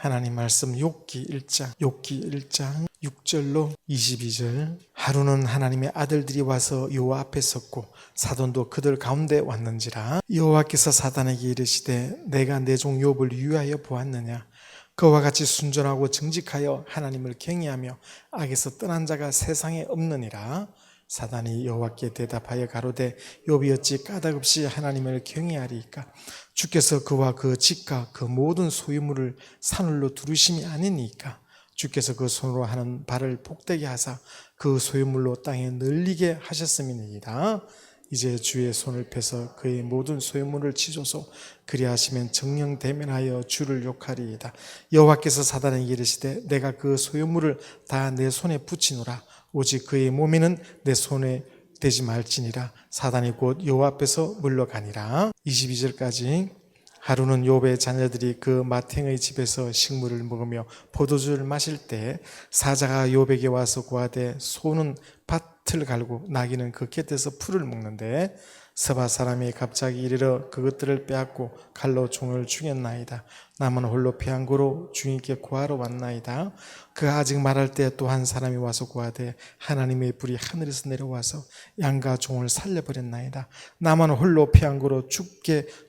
하나님 말씀 욥기 1장 6절로 22절. 하루는 하나님의 아들들이 와서 여호와 앞에 섰고 사돈도 그들 가운데 왔는지라. 여호와께서 사단에게 이르시되 내가 내 종 욥을 유하여 보았느냐. 그와 같이 순전하고 정직하여 하나님을 경외하며 악에서 떠난 자가 세상에 없느니라. 사단이 여호와께 대답하여 가로되 욥이 어찌 까닭없이 하나님을 경외하리이까. 주께서 그와 그 집과 그 모든 소유물을 산울로 두르심이 아니니까. 주께서 그 손으로 하는 발을 복되게 하사 그 소유물로 땅에 널리게 하셨음이니이다. 이제 주의 손을 펴서 그의 모든 소유물을 치소서. 그리하시면 정령대면하여 주를 욕하리이다. 여호와께서 사단에게 이르시되 내가 그 소유물을 다 내 손에 붙이노라. 오직 그의 몸에는 내 손에 대지 말지니라. 사단이 곧 여호와 앞에서 물러가니라. 22절까지. 하루는 욥의 자녀들이 그 마탱의 집에서 식물을 먹으며 포도주를 마실 때 사자가 욥에게 와서 고하되 소는 밭을 갈고 나귀는 그 곁에서 풀을 먹는데 스바 사람이 갑자기 이르러 그것들을 빼앗고 칼로 종을 죽였나이다. 남은 홀로 피한 고로 주인께 구하러 왔나이다. 그가 아직 말할 때 또 한 사람이 와서 고하되 하나님의 불이 하늘에서 내려와서 양과 종을 살려버렸나이다. 나만 홀로 피한 고로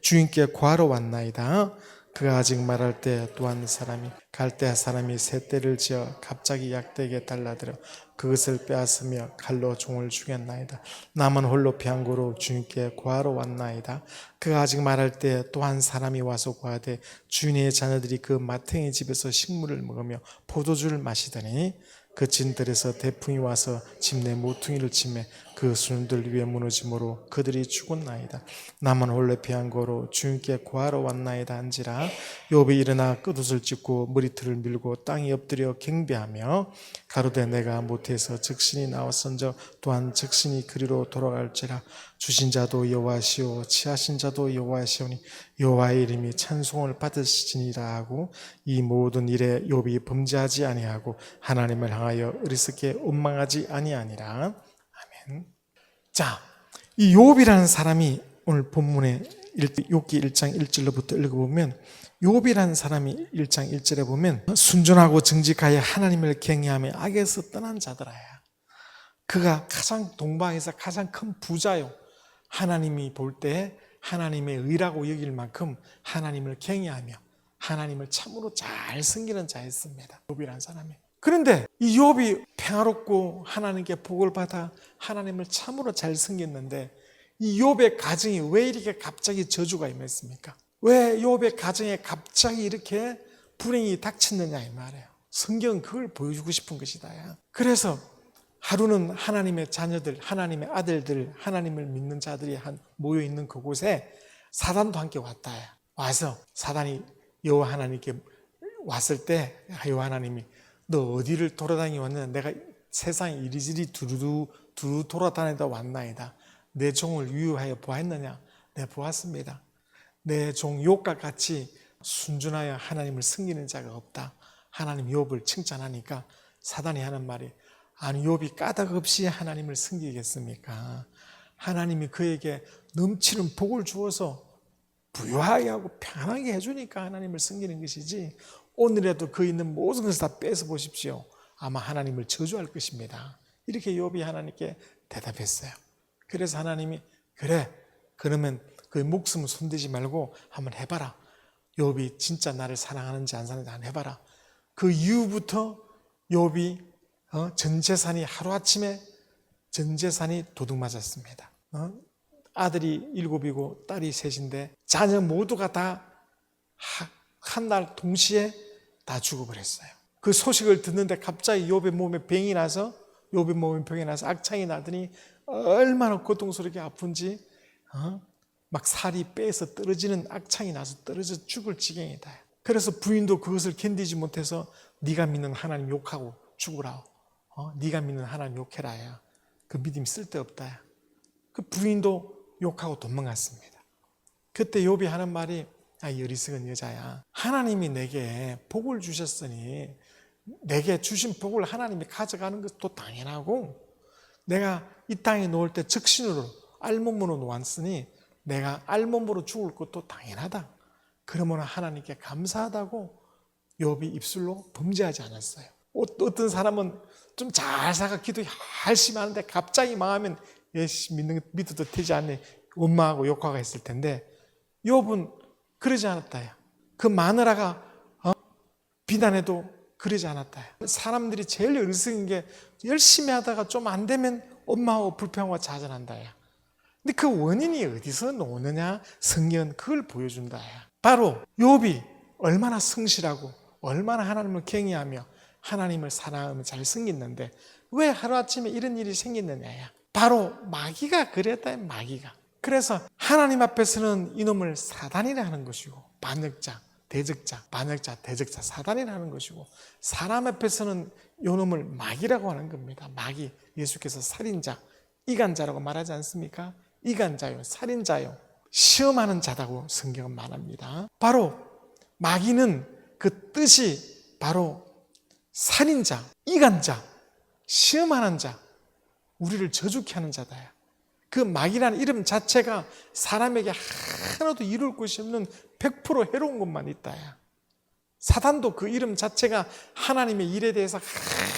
주인께 구하러 왔나이다. 그가 아직 말할 때 또 한 사람이 갈대아 사람이 새 떼를 지어 갑자기 약대에게 달라들어 그것을 빼앗으며 칼로 종을 죽였나이다. 남은 홀로 피한 고로 주인께 구하러 왔나이다. 그가 아직 말할 때 또 한 사람이 와서 고하되 주인의 자녀들이 그 마탱이 집에서 식물을 먹으며 포도주를 마시더니 그 진들에서 대풍이 와서 집 내 모퉁이를 치매 그 수는들 위에 무너짐으로 그들이 죽었나이다. 나만 홀로 피한 고로 주인께 구하러 왔나이다 한지라. 욥이 일어나 끄옷을 찢고 머리털을 밀고 땅에 엎드려 경배하며 가로되 내가 못해서 적신이 나왔은저 또한 적신이 그리로 돌아갈지라. 주신 자도 여호와시오 취하신 자도 여호와시오니 여호와의 이름이 찬송을 받으시니라 하고 이 모든 일에 욥이 범죄하지 아니하고 하나님을 향하여 어리석게 원망하지 아니하니라. 아멘. 자, 이 욥이라는 사람이 오늘 본문에 욥기 1장 1절로부터 읽어보면 욥이라는 사람이 1장 1절에 보면 순전하고 정직하여 하나님을 경외하며 악에서 떠난 자들아야. 그가 가장 동방에서 가장 큰 부자요. 하나님이 볼 때 하나님의 의라고 여길 만큼 하나님을 경외하며 하나님을 참으로 잘 섬기는 자였습니다. 욥이라는 사람이. 그런데 이 욥이 평화롭고 하나님께 복을 받아 하나님을 참으로 잘 섬겼는데 이 욥의 가정이 왜 이렇게 갑자기 저주가 임했습니까? 왜 욥의 가정에 갑자기 이렇게 불행이 닥쳤느냐 이 말이에요. 성경은 그걸 보여주고 싶은 것이다. 그래서 하루는 하나님의 자녀들, 하나님의 아들들, 하나님을 믿는 자들이 모여있는 그곳에 사단도 함께 왔다. 와서 사단이 여호와 하나님께 왔을 때 여호와 하나님이 너 어디를 돌아다니 왔느냐. 내가 세상에 이리저리 두루 돌아다니다 왔나이다. 내 종을 유유하여 보았느냐. 네, 보았습니다. 내 종 욥과 같이 순전하여 하나님을 섬기는 자가 없다. 하나님 욥을 칭찬하니까 사단이 하는 말이 아니 욥이 까닭 없이 하나님을 섬기겠습니까? 하나님이 그에게 넘치는 복을 주어서 부유하게 하고 편하게 해주니까 하나님을 섬기는 것이지 오늘에도 그 있는 모든 것을 다 뺏어 보십시오. 아마 하나님을 저주할 것입니다. 이렇게 욥이 하나님께 대답했어요. 그래서 하나님이 그래 그러면 그 목숨을 손대지 말고 한번 해봐라. 욥이 진짜 나를 사랑하는지 안 사랑하는지 한번 해봐라. 그 이후부터 욥이 전 재산이 하루아침에 전 재산이 도둑맞았습니다. 아들이 7이고 딸이 3인데 자녀 모두가 다 한 날 동시에 다 죽어버렸어요. 그 소식을 듣는데 갑자기 욥의 몸에 병이 나서 악창이 나더니 얼마나 고통스럽게 아픈지 막 살이 빼서 떨어지는 악창이 나서 떨어져 죽을 지경이다. 그래서 부인도 그것을 견디지 못해서 네가 믿는 하나님 욕하고 죽으라. 네가 믿는 하나님 욕해라. 그 믿음이 쓸데없다. 그 부인도 욕하고 도망갔습니다. 그때 욥이 하는 말이 이 어리석은 여자야. 하나님이 내게 복을 주셨으니 내게 주신 복을 하나님이 가져가는 것도 당연하고 내가 이 땅에 놓을 때 적신으로 알몸으로 놓았으니 내가 알몸으로 죽을 것도 당연하다. 그러면 하나님께 감사하다고 욥이 입술로 범죄하지 않았어요. 어떤 사람은 좀 잘 살아 기도 열심히 하는데 갑자기 망하면 믿어도 되지 않니 원망하고 욕하고 했을 텐데 욥은 그러지 않았다. 그 마누라가 비난해도 그러지 않았다. 사람들이 제일 어리석은 게 열심히 하다가 좀 안 되면 원망하고 불평하고 자전한다. 근데 그 원인이 어디서 나오느냐? 성경은 그걸 보여준다. 바로 욥이 얼마나 성실하고 얼마나 하나님을 경외하며 하나님을 사랑하며 잘 섬겼는데 왜 하루아침에 이런 일이 생겼느냐? 바로 마귀가 그랬다. 마귀가. 그래서 하나님 앞에서는 이놈을 사단이라 하는 것이고 반역자, 대적자, 반역자, 대적자, 사단이라 하는 것이고 사람 앞에서는 이놈을 마귀라고 하는 겁니다. 마귀, 예수께서 살인자, 이간자라고 말하지 않습니까? 이간자요, 살인자요, 시험하는 자라고 성경은 말합니다. 바로 마귀는 그 뜻이 바로 살인자, 이간자, 시험하는 자, 우리를 저주케 하는 자다. 그 마귀라는 이름 자체가 사람에게 하나도 이룰 것이 없는 100% 해로운 것만 있다. 사단도 그 이름 자체가 하나님의 일에 대해서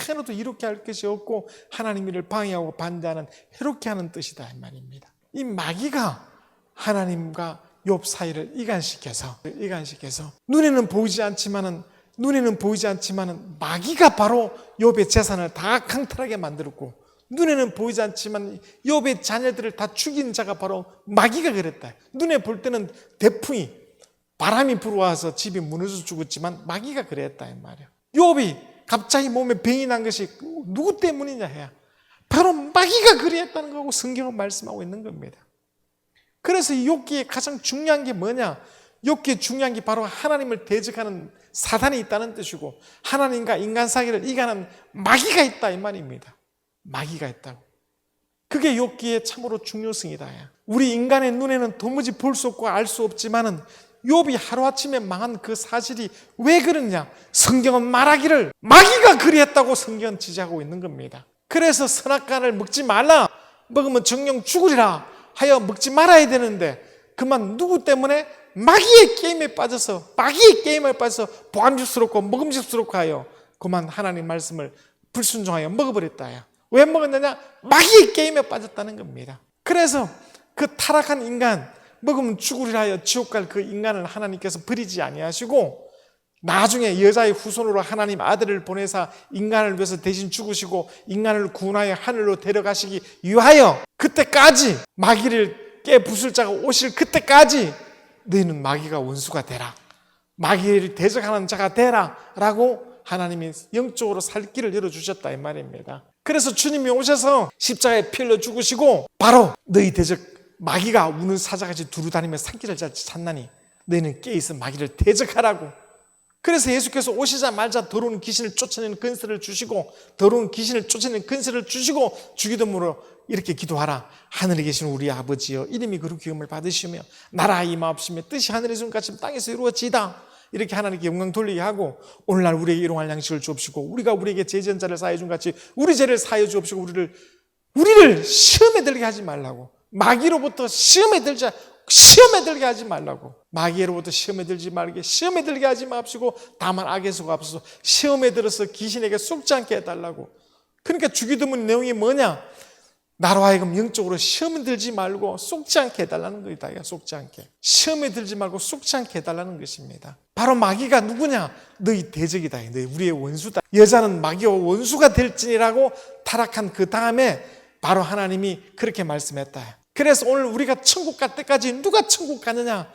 하나도 이롭게 할 것이 없고 하나님 일을 방해하고 반대하는 해롭게 하는 뜻이다 이 말입니다. 이 마귀가 하나님과 욥 사이를 이간시켜서 눈에는 보이지 않지만은 마귀가 바로 욥의 재산을 다 강탈하게 만들었고 눈에는 보이지 않지만 욥의 자녀들을 다 죽인 자가 바로 마귀가 그랬다. 눈에 볼 때는 대풍이 바람이 불어와서 집이 무너져 죽었지만 마귀가 그랬다 이 말이야. 욥이 갑자기 몸에 병이 난 것이 누구 때문이냐 해야 바로 마귀가 그랬다는 거고 성경은 말씀하고 있는 겁니다. 그래서 이 욥기에 가장 중요한 게 뭐냐? 욥기에 중요한 게 바로 하나님을 대적하는 사단이 있다는 뜻이고 하나님과 인간 사이를 이가는 마귀가 있다 이 말입니다. 마귀가 있다고. 그게 욥기의 참으로 중요성이다. 우리 인간의 눈에는 도무지 볼 수 없고 알 수 없지만은 욥이 하루아침에 망한 그 사실이 왜 그러냐? 성경은 말하기를 마귀가 그리했다고 성경은 지적하고 있는 겁니다. 그래서 선악과를 먹지 말라. 먹으면 정령 죽으리라 하여 먹지 말아야 되는데 그만 누구 때문에? 마귀의 게임에 빠져서 보암직스럽고 먹음직스럽고 하여 그만 하나님 말씀을 불순종하여 먹어버렸다. 왜 먹었느냐? 마귀의 게임에 빠졌다는 겁니다. 그래서 그 타락한 인간 먹으면 죽으리라 하여 지옥 갈 그 인간을 하나님께서 버리지 아니하시고 나중에 여자의 후손으로 하나님 아들을 보내사 인간을 위해서 대신 죽으시고 인간을 구원하여 하늘로 데려가시기 위하여 그때까지 마귀를 깨부술 자가 오실 그때까지 너희는 마귀가 원수가 되라. 마귀를 대적하는 자가 되라 라고 하나님이 영적으로 살 길을 열어주셨다 이 말입니다. 그래서 주님이 오셔서 십자가에 피 흘려 죽으시고 바로 너희 대적 마귀가 우는 사자같이 두루다니며 산길을 찾나니 너희는 깨어있어 마귀를 대적하라고. 그래서 예수께서 오시자마자 더러운 귀신을 쫓아내는 근세를 주시고 주기도문으로 이렇게 기도하라. 하늘에 계신 우리 아버지여 이름이 거룩히 여김을 받으시며 나라가 임하옵시며 뜻이 하늘에서 같이 땅에서 이루어지이다. 이렇게 하나님께 영광 돌리게 하고 오늘날 우리에게 일용할 양식을 주옵시고 우리가 우리에게 죄지은 자를 사하여 준 같이 우리 죄를 사하여 주옵시고 우리를 시험에 들게 하지 말라고. 마귀로부터 시험에 들게 하지 말라고. 마귀로부터 시험에 들게 하지 마시고 다만 악에서 갚소서. 시험에 들어서 귀신에게 속지 않게 해달라고. 그러니까 주기도문 내용이 뭐냐? 나로 하여금 영적으로 시험에 들지 말고 속지 않게 해달라는 거다. 속지 않게. 시험에 들지 말고 속지 않게 해달라는 것입니다. 바로 마귀가 누구냐? 너희 대적이다. 너희 우리의 원수다. 여자는 마귀와 원수가 될지니라고 타락한 그 다음에 바로 하나님이 그렇게 말씀했다. 그래서 오늘 우리가 천국 갈 때까지 누가 천국 가느냐?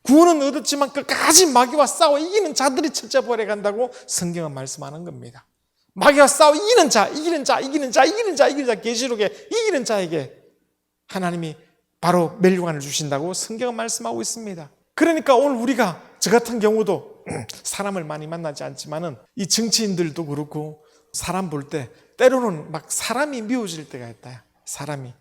구원은 얻었지만 끝까지 마귀와 싸워 이기는 자들이 첫째 부활에 간다고 성경은 말씀하는 겁니다. 마귀와 싸워 이기는 자 계시록에 이기는 자에게 하나님이 바로 멸류관을 주신다고 성경은 말씀하고 있습니다. 그러니까 오늘 우리가 저 같은 경우도 사람을 많이 만나지 않지만은 이 정치인들도 그렇고 사람 볼 때 때로는 막 사람이 미워질 때가 있다. 사람이.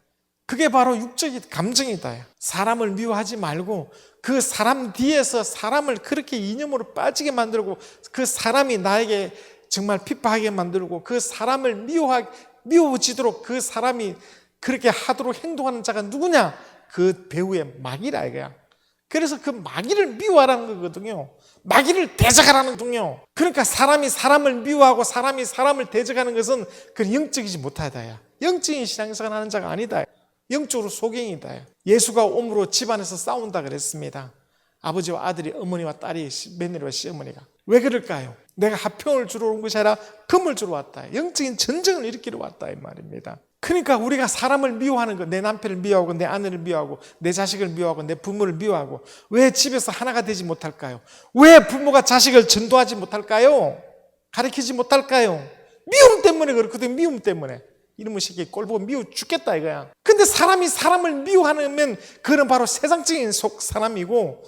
그게 바로 육적인 감정이다. 사람을 미워하지 말고 그 사람 뒤에서 사람을 그렇게 이념으로 빠지게 만들고 그 사람이 나에게 정말 핍박하게 만들고 그 사람을 미워지도록 그 사람이 그렇게 하도록 행동하는 자가 누구냐? 그 배우의 마귀라 이거야. 그래서 그 마귀를 미워하라는 거거든요. 마귀를 대적하라는 중요. 그러니까 사람이 사람을 미워하고 사람이 사람을 대적하는 것은 그건 영적이지 못하다야. 영적인 신앙생활 하는 자가 아니다. 영적으로 소경이다. 예수가 옴으로 집안에서 싸운다 그랬습니다. 아버지와 아들이, 어머니와 딸이, 며느리와 시어머니가. 왜 그럴까요? 내가 화평을 주러 온 것이 아니라 금을 주러 왔다. 영적인 전쟁을 일으키러 왔다 이 말입니다. 그러니까 우리가 사람을 미워하는 것, 내 남편을 미워하고 내 아내를 미워하고 내 자식을 미워하고 내 부모를 미워하고 왜 집에서 하나가 되지 못할까요? 왜 부모가 자식을 전도하지 못할까요? 가르치지 못할까요? 미움 때문에 그렇거든. 미움 때문에. 이놈의 새끼 꼴 보고 미워 죽겠다 이거야. 근데 사람이 사람을 미워하면 그는 바로 세상적인 사람이고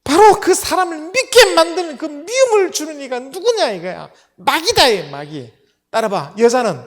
바로 그 사람을 믿게 만드는 그 미움을 주는 이가 누구냐 이거야. 마귀다 이 마귀. 따라봐. 여자는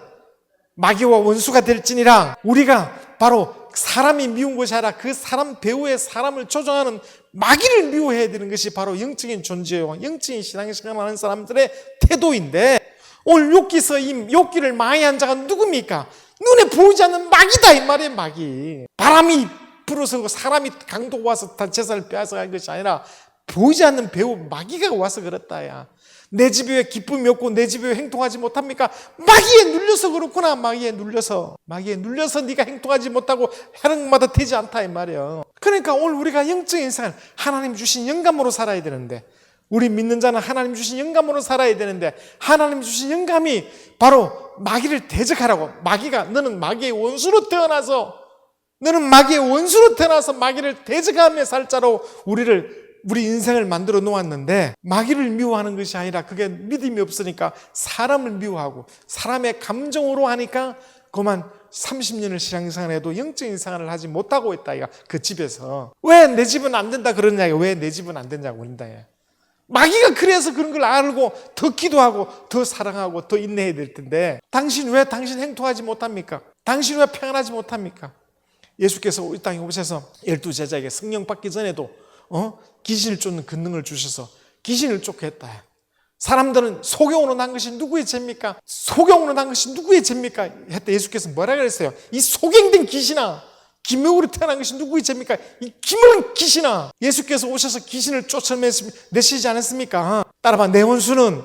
마귀와 원수가 될지니라. 우리가 바로 사람이 미운 것이 아니라 그 사람 배후의 사람을 조종하는 마귀를 미워해야 되는 것이 바로 영적인 존재요, 영적인 신앙생활 하는 사람들의 태도인데, 오늘 욥기서 이 욥기를 망해한 자가 누굽니까? 눈에 보이지 않는 마귀다 이 말이에요. 마귀. 바람이 불어서 사람이 강도 와서 다 재산을 빼앗아간 것이 아니라 보이지 않는 배후 마귀가 와서 그랬다야. 내 집에 왜 기쁨이 없고 내 집에 왜 행동하지 못합니까? 마귀에 눌려서 그렇구나. 마귀에 눌려서 네가 행동하지 못하고 해령마다 되지 않다 이 말이에요. 그러니까 오늘 우리가 영적인 생활, 하나님 주신 영감으로 살아야 되는데, 우리 믿는 자는 하나님 주신 영감으로 살아야 되는데, 하나님 주신 영감이 바로 마귀를 대적하라고. 마귀가 너는 마귀의 원수로 태어나서 마귀를 대적하며 살 자로 우리 인생을 만들어 놓았는데, 마귀를 미워하는 것이 아니라 그게 믿음이 없으니까 사람을 미워하고 사람의 감정으로 하니까 그만 30년을 신앙생활해도 영적인 생활을 하지 못하고 있다. 그 집에서 왜 내 집은 안 된다 그러냐, 왜 내 집은 안 된다고 그런다. 마귀가 그래서 그런 걸 알고 더 기도하고 더 사랑하고 더 인내해야 될 텐데, 당신 행동하지 못합니까? 당신 왜 평안하지 못합니까? 예수께서 이 땅에 오셔서 12제자에게 성령 받기 전에도 귀신을 쫓는 권능을 주셔서 귀신을 쫓게 했다. 사람들은 소경으로 난 것이 누구의 죄입니까? 소경으로 난 것이 누구의 죄입니까? 했다. 예수께서 뭐라 그랬어요? 이 소경된 귀신아, 기묘으로 태어난 것이 누구의 죄입니까? 이 기묘한 귀신아. 예수께서 오셔서 귀신을 쫓아내시지 않았습니까? 따라봐. 내 원수는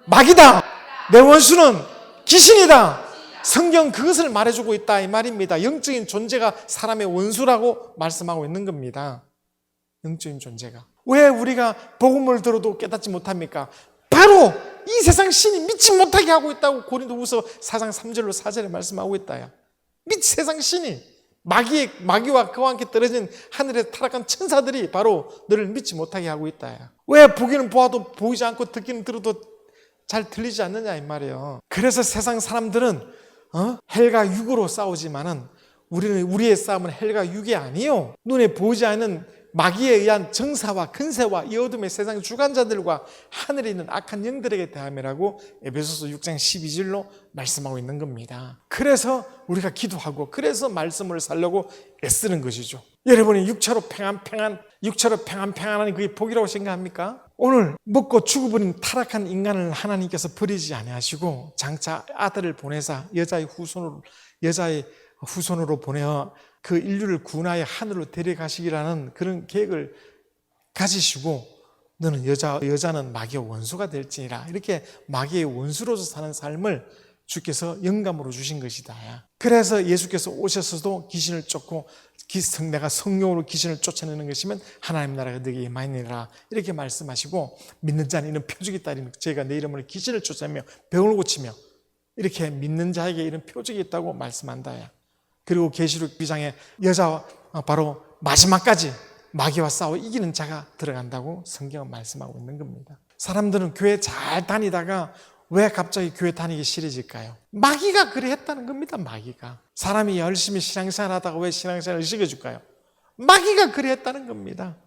마귀다. 내 원수는 귀신이다. 성경 그것을 말해주고 있다 이 말입니다. 영적인 존재가 사람의 원수라고 말씀하고 있는 겁니다. 영적인 존재가. 왜 우리가 복음을 들어도 깨닫지 못합니까? 바로 이 세상 신이 믿지 못하게 하고 있다고 고린도후서 4장 3절로 4절에 말씀하고 있다야. 세상 신이 마귀와 그와 함께 떨어진 하늘에 타락한 천사들이 바로 너를 믿지 못하게 하고 있다야. 왜 보기는 보아도 보이지 않고 듣기는 들어도 잘 들리지 않느냐 이 말이에요. 그래서 세상 사람들은 헬과 육으로 싸우지만은 우리의 싸움은 헬과 육이 아니에요. 눈에 보이지 않는 마귀에 의한 정사와 근세와 이 어둠의 세상 주관자들과 하늘에 있는 악한 영들에게 대함이라고 에베소서 6장 12절로 말씀하고 있는 겁니다. 그래서 우리가 기도하고 그래서 말씀을 살려고 애쓰는 것이죠. 여러분이 육체로 평안하니 그게 복이라고 생각합니까? 오늘 먹고 죽어버린 타락한 인간을 하나님께서 버리지 아니하시고 장차 아들을 보내사 여자의 후손으로 보내어 그 인류를 구원하여 하늘로 데려가시기라는 그런 계획을 가지시고, 너는 여자는 마귀의 원수가 될지니라, 이렇게 마귀의 원수로서 사는 삶을 주께서 영감으로 주신 것이다. 그래서 예수께서 오셔서도 귀신을 쫓고 내가 성령으로 귀신을 쫓아내는 것이면 하나님 나라가 너에게 임하니라 이렇게 말씀하시고, 믿는 자는 이런 표적이 있다. 저희가 내 이름으로 귀신을 쫓아내며 병을 고치며 이렇게 믿는 자에게 이런 표적이 있다고 말씀한다. 그리고 계시록 2장에 여자와 바로 마지막까지 마귀와 싸워 이기는 자가 들어간다고 성경은 말씀하고 있는 겁니다. 사람들은 교회 잘 다니다가 왜 갑자기 교회 다니기 싫어질까요? 마귀가 그래 했다는 겁니다. 마귀가. 사람이 열심히 신앙생활 하다가 왜 신앙생활을 시켜줄까요? 마귀가 그래 했다는 겁니다.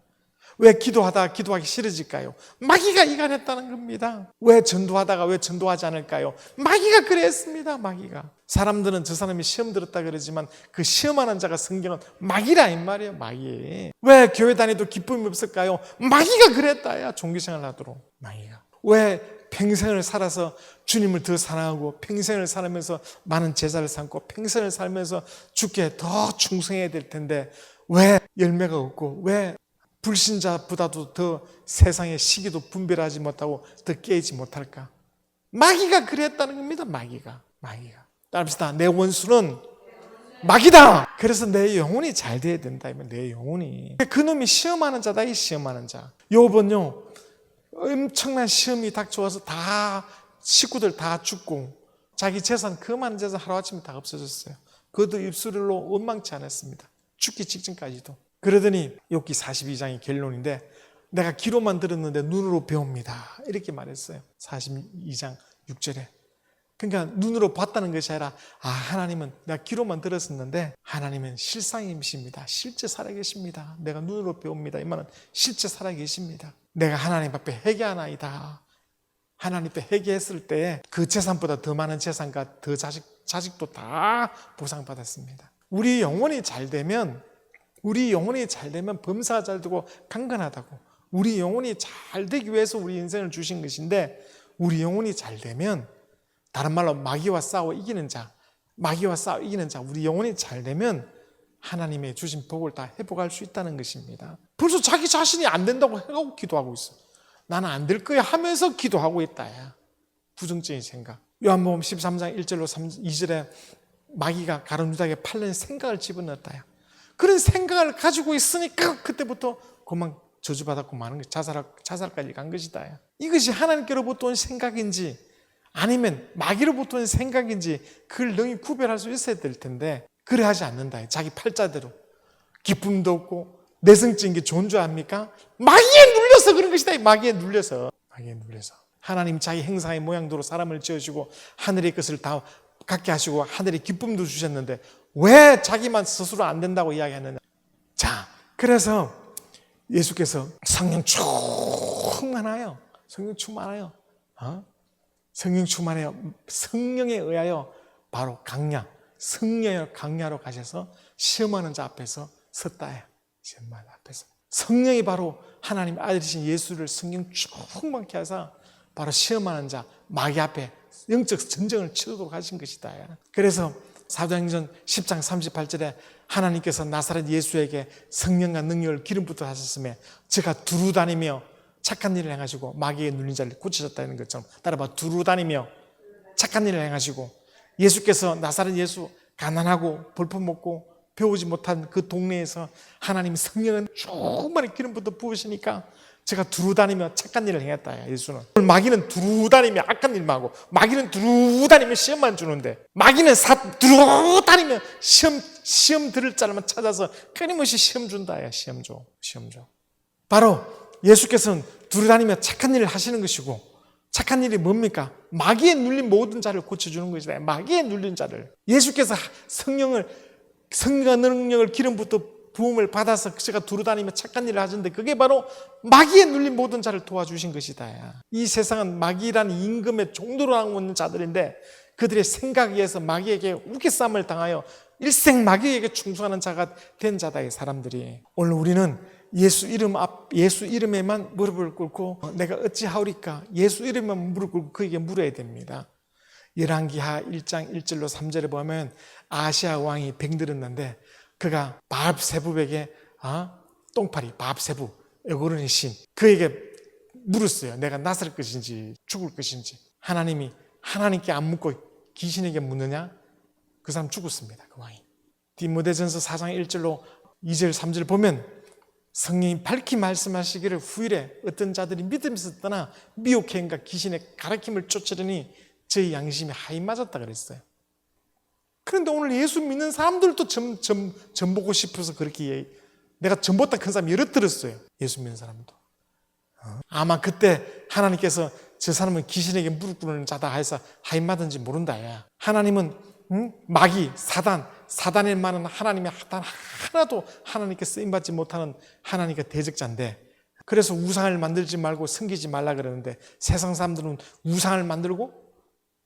왜 기도하기 싫어질까요? 마귀가 이간했다는 겁니다. 왜 전도하다가 왜 전도하지 않을까요? 마귀가 그래 했습니다. 마귀가. 사람들은 저 사람이 시험 들었다 그러지만 그 시험하는 자가 성경은 마귀라 이 말이에요. 마귀. 왜 교회 다니도 기쁨이 없을까요? 마귀가 그랬다야. 종교생활 하도록. 마귀가. 왜 평생을 살아서 주님을 더 사랑하고 평생을 살면서 많은 제자를 삼고 평생을 살면서 주께 더 충성해야 될 텐데 왜 열매가 없고 왜 불신자보다도 더 세상의 시기도 분별하지 못하고 더 깨지 못할까? 마귀가 그랬다는 겁니다. 마귀가. 따릅시다. 내 원수는 마귀다. 그래서 내 영혼이 잘 돼야 된다. 내 영혼이. 그놈이 시험하는 자다. 이 시험하는 자. 요번요 엄청난 시험이 닥쳐와서 다 식구들 다 죽고 자기 재산, 그 많은 재산 하루아침에 다 없어졌어요. 그것도 입술로 원망치 않았습니다. 죽기 직전까지도. 그러더니 욥기 42장이 결론인데 내가 귀로만 들었는데 눈으로 배웁니다. 이렇게 말했어요. 42장 6절에. 그러니까 눈으로 봤다는 것이 아니라 하나님은 내가 귀로만 들었었는데 하나님은 실상이십니다. 실제 살아계십니다. 내가 눈으로 배웁니다. 이 말은 실제 살아계십니다. 내가 하나님 앞에 회개하나이다. 하나님 앞에 회개했을 때 그 재산보다 더 많은 재산과 더 자식도 다 보상받았습니다. 우리 영혼이 잘 되면 범사가 잘 되고 강건하다고. 우리 영혼이 잘 되기 위해서 우리 인생을 주신 것인데 우리 영혼이 잘 되면 다른 말로 마귀와 싸워 이기는 자, 우리 영혼이 잘 되면 하나님의 주신 복을 다 회복할 수 있다는 것입니다. 벌써 자기 자신이 안 된다고 하고 기도하고 있어. 나는 안 될 거야 하면서 기도하고 있다. 부정적인 생각. 요한복음 13장 1절로 2절에 마귀가 가룟유다에게 팔려는 생각을 집어넣었다. 그런 생각을 가지고 있으니까 그때부터 그만 저주받았고 마는 것, 자살까지 간 것이다. 이것이 하나님께로부터 온 생각인지 아니면 마귀로부터 온 생각인지 그걸 능히 구별할 수 있어야 될 텐데 그래 하지 않는다. 자기 팔자대로 기쁨도 없고 내성적인 게 좋은 줄 압니까? 마귀에 눌려서 그런 것이다. 마귀에 눌려서. 하나님 자기 행상의 모양대로 사람을 지으시고 하늘의 것을 다 갖게 하시고 하늘의 기쁨도 주셨는데 왜 자기만 스스로 안 된다고 이야기하느냐. 자, 그래서 예수께서 성령 충만하여 성령에 의하여 바로 성령의 강야로 가셔서 시험하는 자 앞에서 섰다. 시험하는 자 앞에서 성령이 바로 하나님 아들이신 예수를 성령 충만케 하사 바로 시험하는 자 마귀 앞에 영적 전쟁을 치르도록 하신 것이다. 그래서 사도행전 10장 38절에 하나님께서 나사렛 예수에게 성령과 능력을 기름부터 하셨음에 제가 두루 다니며 착한 일을 행하시고 마귀에 눌린 자를 고치셨다는 것처럼 따라봐. 두루 다니며 착한 일을 행하시고 예수께서 나사렛 예수 가난하고 볼품없고 배우지 못한 그 동네에서 하나님 성령은 충만히 기름부터 부으시니까 제가 두루 다니며 착한 일을 행했다. 예수는. 마귀는 두루 다니며 악한 일만 하고 마귀는 두루 다니며 시험만 주는데 마귀는 두루 다니며 시험 들을 자를만 찾아서 끊임없이 시험 준다. 시험 줘. 바로 예수께서는 두루 다니며 착한 일을 하시는 것이고 착한 일이 뭡니까? 마귀에 눌린 모든 자를 고쳐주는 것이다. 마귀에 눌린 자를. 예수께서 성령과 능력을 기름부터 부음을 받아서 제가 두루 다니며 착한 일을 하셨는데 그게 바로 마귀에 눌린 모든 자를 도와주신 것이다. 이 세상은 마귀라는 임금의 종도로 하고 있는 자들인데 그들의 생각에 의해서 마귀에게 우기쌈을 당하여 일생 마귀에게 충성하는 자가 된 자다. 사람들이. 오늘 우리는 예수 이름에만 무릎을 꿇고 내가 어찌하오리까? 예수 이름에만 무릎을 꿇고 그에게 물어야 됩니다. 열왕기하 1장 1절로 3절에 보면 아시아 왕이 병들었는데 그가 바알세불에게 똥파리 바알세불 에고르의 신 그에게 물었어요. 내가 나설 것인지 죽을 것인지. 하나님이 하나님께 안 묻고 귀신에게 묻느냐? 그 사람 죽었습니다. 그 왕이. 디모데전서 4장 1절로 2절 3절 보면 성령이 밝히 말씀하시기를 후일에 어떤 자들이 믿음에서 떠나 미혹의 행과 귀신의 가르침을 쫓으려니 저희 양심이 하이 맞았다 그랬어요. 그런데 오늘 예수 믿는 사람들도 점 보고 싶어서 그렇게 내가 점보다 큰 사람 여러 들었어요. 예수 믿는 사람도. 아마 그때 하나님께서 저 사람은 귀신에게 무릎 꿇는 자다 해서 하이 맞은지 모른다. 하나님은 마귀, 사단의 말은 하나님의 단 하나도 하나님께 쓰임받지 못하는 하나님의 대적자인데 그래서 우상을 만들지 말고 섬기지 말라 그러는데 세상 사람들은 우상을 만들고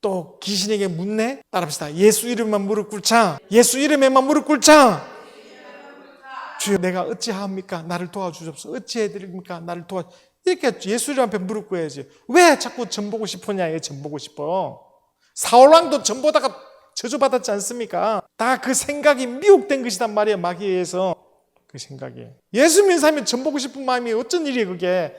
또 귀신에게 묻네? 따라합시다. 예수 이름만 무릎 꿇자. 예수 이름에만 무릎 꿇자. 주여 내가 어찌하옵니까? 나를 도와주십시오. 어찌해드립니까? 나를 도와. 이렇게 예수 이름 앞에 무릎 꿇어야지. 왜 자꾸 점 보고 싶으냐? 점 보고 싶어. 사울왕도 점 보다가 저주받았지 않습니까? 다 그 생각이 미혹된 것이단 말이에요. 마귀에 의해서. 그 생각이. 예수 믿는 사람이 전 보고 싶은 마음이 어쩐 일이에요 그게.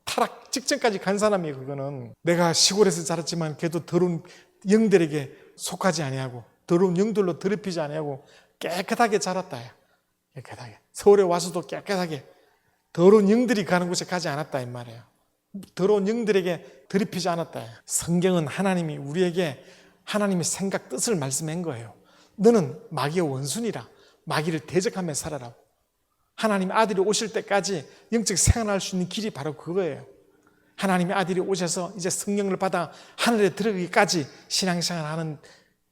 타락 직전까지 간 사람이에요 그거는. 내가 시골에서 자랐지만 그래도 더러운 영들에게 속하지 아니하고 더러운 영들로 더럽히지 아니하고 깨끗하게 자랐다. 깨끗하게. 서울에 와서도 깨끗하게 더러운 영들이 가는 곳에 가지 않았다 이 말이에요. 더러운 영들에게 더럽히지 않았다. 성경은 하나님이 우리에게 하나님의 생각 뜻을 말씀한 거예요. 너는 마귀의 원수니라. 마귀를 대적하며 살아라. 하나님의 아들이 오실 때까지 영적 생활할 수 있는 길이 바로 그거예요. 하나님의 아들이 오셔서 이제 성령을 받아 하늘에 들어가기까지 신앙생활하는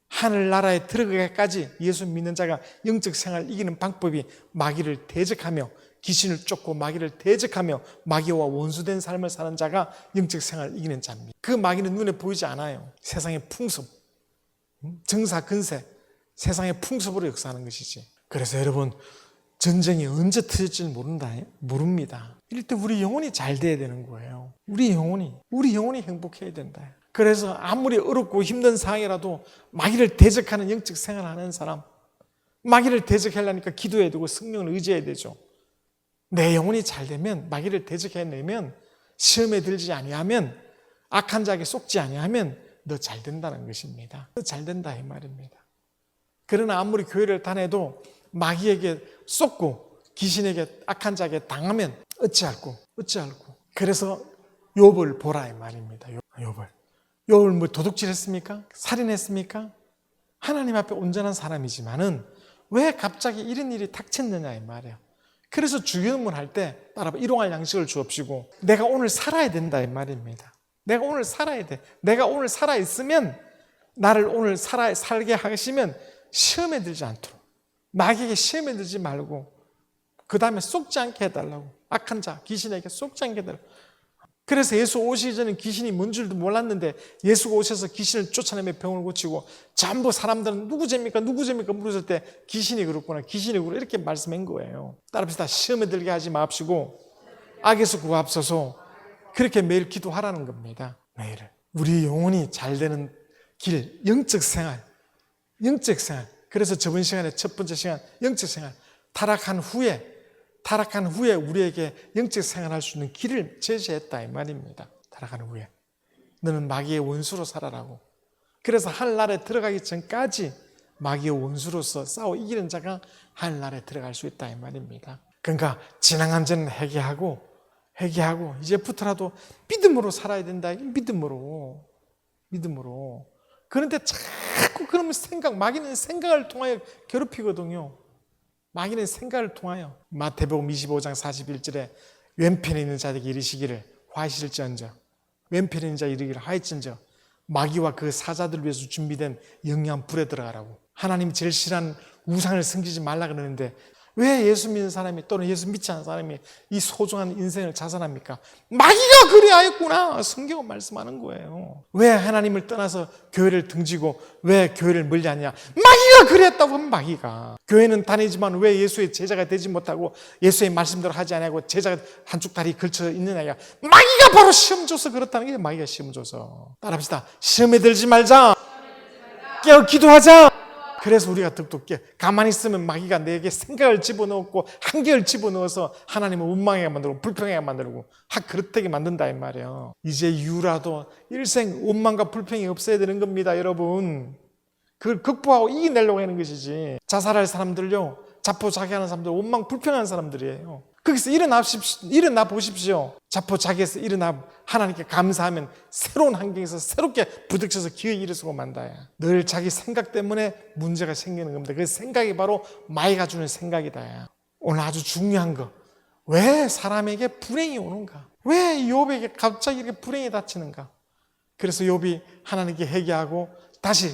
하늘나라에 들어가기까지 예수 믿는 자가 영적 생활을 이기는 방법이 마귀를 대적하며 귀신을 쫓고 마귀를 대적하며 마귀와 원수된 삶을 사는 자가 영적 생활을 이기는 자입니다. 그 마귀는 눈에 보이지 않아요. 세상의 풍습, 정사, 근세, 세상의 풍습으로 역사하는 것이지. 그래서 여러분 전쟁이 언제 터질지는 모릅니다. 이럴 때 우리 영혼이 잘 돼야 되는 거예요. 우리 영혼이 행복해야 된다. 그래서 아무리 어렵고 힘든 상황이라도 마귀를 대적하는 영적 생활하는 사람, 마귀를 대적하려니까 기도해야 되고 성령을 의지해야 되죠. 내 영혼이 잘 되면 마귀를 대적해내면 시험에 들지 아니하면 악한 자에게 속지 아니하면 너 잘 된다는 것입니다. 너 잘 된다 이 말입니다. 그러나 아무리 교회를 다녀도 마귀에게 쏟고 귀신에게 악한 자에게 당하면 어찌할꼬. 그래서 욥을 보라 이 말입니다. 욥을 뭐 도둑질했습니까? 살인했습니까? 하나님 앞에 온전한 사람이지만은 왜 갑자기 이런 일이 닥쳤느냐 이 말이에요. 그래서 주기도문 할 때 따라봐 일용할 양식을 주옵시고 내가 오늘 살아야 된다 이 말입니다. 내가 오늘 살아야 돼. 내가 오늘 살아있으면 나를 오늘 살게 하시면 시험에 들지 않도록 마귀에게 시험에 들지 말고 그 다음에 속지 않게 해달라고. 악한 자, 귀신에게 속지 않게 해달라고. 그래서 예수 오시기 전에 귀신이 뭔 줄도 몰랐는데 예수가 오셔서 귀신을 쫓아내며 병을 고치고 전부 사람들은 누구 죄입니까 물었을 때 귀신이 그렇구나 이렇게 말씀한 거예요. 따라합시다. 시험에 들게 하지 마옵시고 악에서 구하옵소서. 그렇게 매일 기도하라는 겁니다. 매일 우리 영혼이 잘 되는 길, 영적 생활. 그래서 저번 시간에 첫 번째 시간 영적 생활 타락한 후에 우리에게 영적 생활할 수 있는 길을 제시했다 이 말입니다. 타락한 후에 너는 마귀의 원수로 살아라고. 그래서 하늘나라에 들어가기 전까지 마귀의 원수로서 싸워 이기는 자가 하늘나라에 들어갈 수 있다 이 말입니다. 그러니까 지나간 죄는 회개하고 이제부터라도 믿음으로 살아야 된다. 믿음으로. 그런데 자꾸 그러면 마귀는 생각을 통하여 괴롭히거든요. 마귀는 생각을 통하여. 마태복음 25장 41절에 왼편에 있는 자에게 이르시기를 화이실지언정 왼편에 있는 자에게 이르기를 화이칠지언정 마귀와 그 사자들을 위해서 준비된 영영 불에 들어가라고. 하나님이 제일 싫어하는 우상을 섬기지 말라 그러는데 왜 예수 믿는 사람이 또는 예수 믿지 않는 사람이 이 소중한 인생을 자살합니까? 마귀가 그리하였구나. 성경은 말씀하는 거예요. 왜 하나님을 떠나서 교회를 등지고 왜 교회를 멀리하냐? 마귀가 그랬다고 하면 마귀가. 교회는 다니지만 왜 예수의 제자가 되지 못하고 예수의 말씀대로 하지 않고 제자가 한쪽 다리 걸쳐 있느냐가 마귀가 바로 시험 줘서 그렇다는 게 마귀가 시험 줘서. 따라합시다. 시험에 들지 말자. 깨어 기도하자. 그래서 우리가 더욱더 가만히 있으면 마귀가 내게 생각을 집어넣고 한계를 집어넣어서 하나님을 원망하게 만들고 불평하게 만들고 그렇게 만든다 이 말이에요. 이제 이후라도 일생 원망과 불평이 없어야 되는 겁니다 여러분. 그걸 극복하고 이겨내려고 하는 것이지. 자살할 사람들요, 자포자기하는 사람들, 원망 불평하는 사람들이에요. 거기서 일어나 보십시오. 자포자기해서 일어나 하나님께 감사하면 새로운 환경에서 새롭게 부딪혀서 기회 일어서고 만다야. 늘 자기 생각 때문에 문제가 생기는 겁니다. 그 생각이 바로 마귀가 주는 생각이다. 오늘 아주 중요한 거, 왜 사람에게 불행이 오는가? 왜 욥에게 갑자기 이렇게 불행이 닥치는가? 그래서 욥이 하나님께 회개하고 다시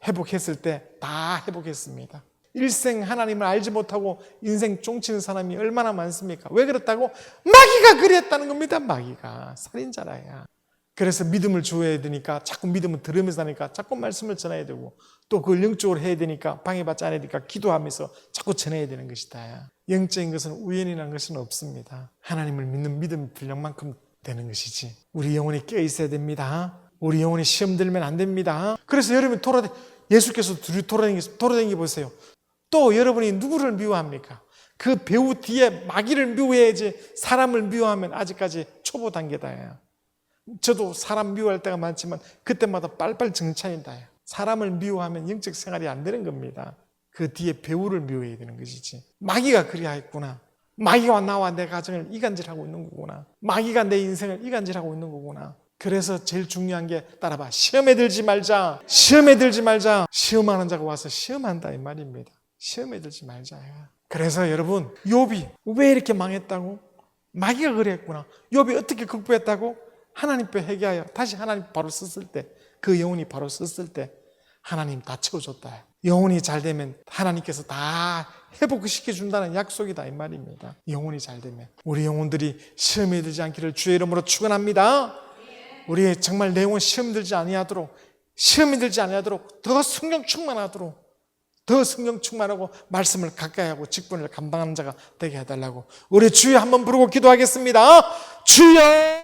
회복했을 때 다 회복했습니다. 일생 하나님을 알지 못하고 인생 쫑치는 사람이 얼마나 많습니까? 왜 그렇다고? 마귀가 그랬다는 겁니다. 마귀가 살인자라야. 그래서 믿음을 줘야 되니까 자꾸 믿음을 들으면서 하니까 자꾸 말씀을 전해야 되고 또 그걸 영적으로 해야 되니까 방해받지 않아야 되니까 기도하면서 자꾸 전해야 되는 것이다. 영적인 것은 우연이라는 것은 없습니다. 하나님을 믿는 믿음 분량만큼 되는 것이지. 우리 영혼이 깨어 있어야 됩니다. 우리 영혼이 시험 들면 안 됩니다. 그래서 여러분이 예수께서 돌아다니게 보세요. 또 여러분이 누구를 미워합니까? 그 배우 뒤에 마귀를 미워해야지 사람을 미워하면 아직까지 초보 단계다예요. 저도 사람 미워할 때가 많지만 그때마다 빨빨 정찬이다예요. 사람을 미워하면 영적 생활이 안 되는 겁니다. 그 뒤에 배우를 미워해야 되는 것이지. 마귀가 그래야 했구나. 마귀가 나와 내 가정을 이간질하고 있는 거구나. 마귀가 내 인생을 이간질하고 있는 거구나. 그래서 제일 중요한 게 따라봐. 시험에 들지 말자. 시험에 들지 말자. 시험하는 자가 와서 시험한다 이 말입니다. 시험에 들지 말자. 그래서 여러분, 욥이 왜 이렇게 망했다고? 마귀가 그랬구나. 욥이 어떻게 극복했다고? 하나님께 회개하여 다시 하나님 바로 썼을 때, 그 영혼이 바로 썼을 때 하나님 다 채워줬다. 영혼이 잘 되면 하나님께서 다 회복시켜준다는 약속이다 이 말입니다. 영혼이 잘 되면. 우리 영혼들이 시험에 들지 않기를 주의 이름으로 축원합니다. 우리 정말 내 영혼 시험 들지 아니하도록, 시험에 들지 아니하도록 더 성령 충만하도록, 더 성령 충만하고 말씀을 가까이 하고 직분을 감당하는 자가 되게 해달라고 우리 주여 한번 부르고 기도하겠습니다. 주여.